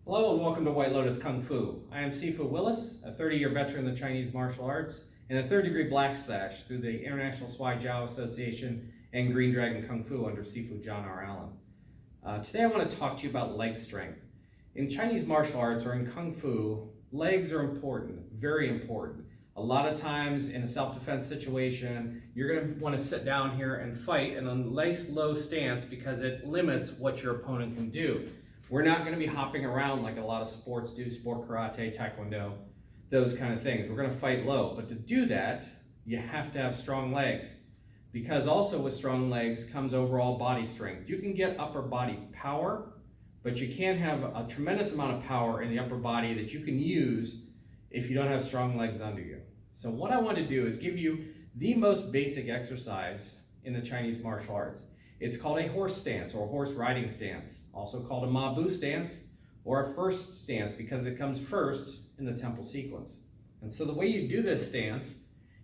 Hello and welcome to White Lotus Kung Fu. I am Sifu Willis, a 30-year veteran of the Chinese martial arts and a third-degree black slash through the International Swai Jiao Association and Green Dragon Kung Fu under Sifu John R. Allen. Today I want to talk to you about leg strength. In Chinese martial arts or in Kung Fu, legs are important, very important. A lot of times in a self-defense situation, you're going to want to sit down here and fight in a nice low stance because it limits what your opponent can do. We're not going to be hopping around like a lot of sports do, sport karate, taekwondo, those kind of things. We're going to fight low. But to do that, you have to have strong legs. Because also with strong legs comes overall body strength. You can get upper body power, but you can't have a tremendous amount of power in the upper body that you can use if you don't have strong legs under you. So what I want to do is give you the most basic exercise in the Chinese martial arts. It's called a horse stance or horse riding stance, also called a Mabu stance or a first stance because it comes first in the temple sequence. And so the way you do this stance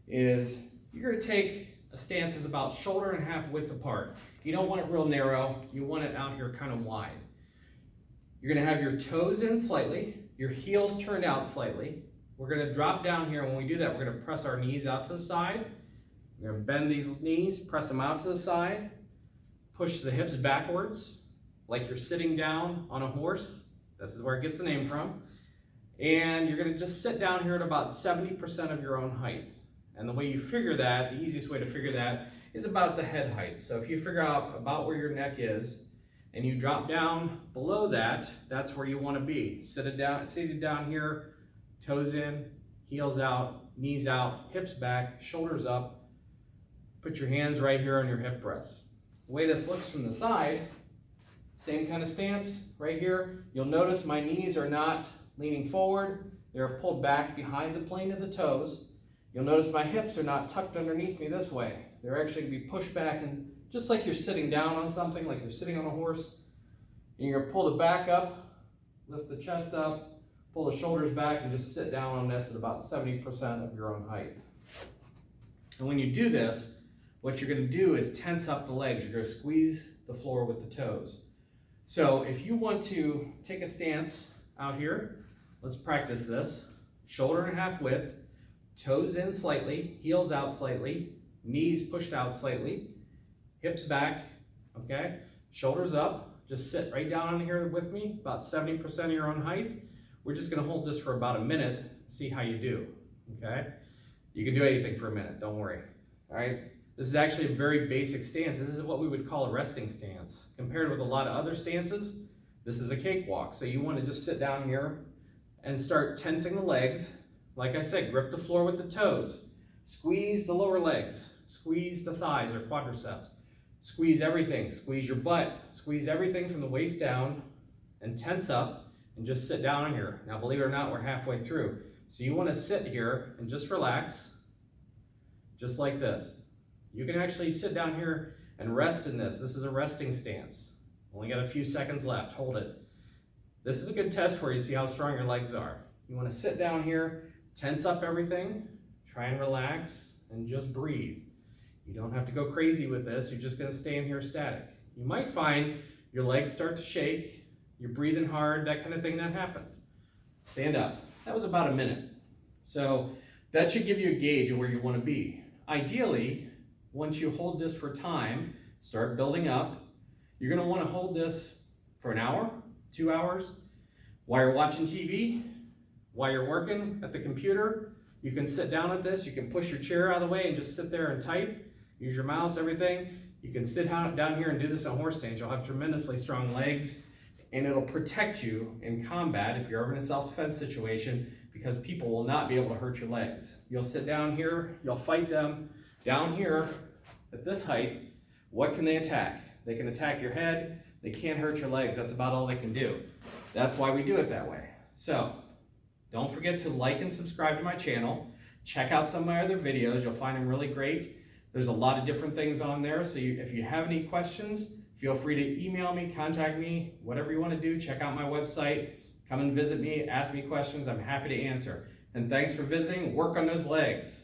is you're going to take a stance that's about shoulder and a half width apart. You don't want it real narrow, you want it out here kind of wide. You're going to have your toes in slightly, your heels turned out slightly. We're going to drop down here. When we do that, we're going to press our knees out to the side. We're going to bend these knees, press them out to the side. Push the hips backwards, like you're sitting down on a horse. This is where it gets the name from. And you're going to just sit down here at about 70% of your own height. And the way you figure that, the easiest way to figure that is about the head height. So if you figure out about where your neck is, and you drop down below that, that's where you want to be. Seated down here, toes in, heels out, knees out, hips back, shoulders up. Put your hands right here on your hip rests. The way this looks from the side, same kind of stance right here. You'll notice my knees are not leaning forward. They're pulled back behind the plane of the toes. You'll notice my hips are not tucked underneath me this way. They're actually going to be pushed back, and just like you're sitting down on something, like you're sitting on a horse. And you're going to pull the back up, lift the chest up, pull the shoulders back, and just sit down on this at about 70% of your own height. And when you do this, what you're going to do is tense up the legs. You're going to squeeze the floor with the toes. So if you want to take a stance out here, let's practice this. Shoulder and a half width, toes in slightly, heels out slightly, knees pushed out slightly, hips back, okay? Shoulders up. Just sit right down on here with me, about 70% of your own height. We're just going to hold this for about a minute, see how you do, okay? You can do anything for a minute, don't worry, all right? This is actually a very basic stance. This is what we would call a resting stance. Compared with a lot of other stances, this is a cakewalk. So you want to just sit down here and start tensing the legs. Like I said, grip the floor with the toes. Squeeze the lower legs. Squeeze the thighs or quadriceps. Squeeze everything. Squeeze your butt. Squeeze everything from the waist down and tense up and just sit down on here. Now, believe it or not, we're halfway through. So you want to sit here and just relax, just like this. You can actually sit down here and rest in this. This is a resting stance. Only got a few seconds left. Hold it. This is a good test for you to see how strong your legs are. You want to sit down here, tense up everything, try and relax, and just breathe. You don't have to go crazy with this. You're just going to stay in here static. You might find your legs start to shake, you're breathing hard, that kind of thing, that happens. Stand up. That was about a minute. So that should give you a gauge of where you want to be. Ideally, once you hold this for time, start building up. You're going to want to hold this for an hour, 2 hours. While you're watching TV, while you're working at the computer, you can sit down at this. You can push your chair out of the way and just sit there and type. Use your mouse, everything. You can sit down here and do this on horse stance. You'll have tremendously strong legs, and it'll protect you in combat if you're ever in a self-defense situation, because people will not be able to hurt your legs. You'll sit down here, you'll fight them. Down here, at this height, what can they attack? They can attack your head, they can't hurt your legs, that's about all they can do. That's why we do it that way. So, don't forget to like and subscribe to my channel. Check out some of my other videos, you'll find them really great. There's a lot of different things on there, so if you have any questions, feel free to email me, contact me, whatever you want to do. Check out my website, come and visit me, ask me questions, I'm happy to answer. And thanks for visiting, work on those legs.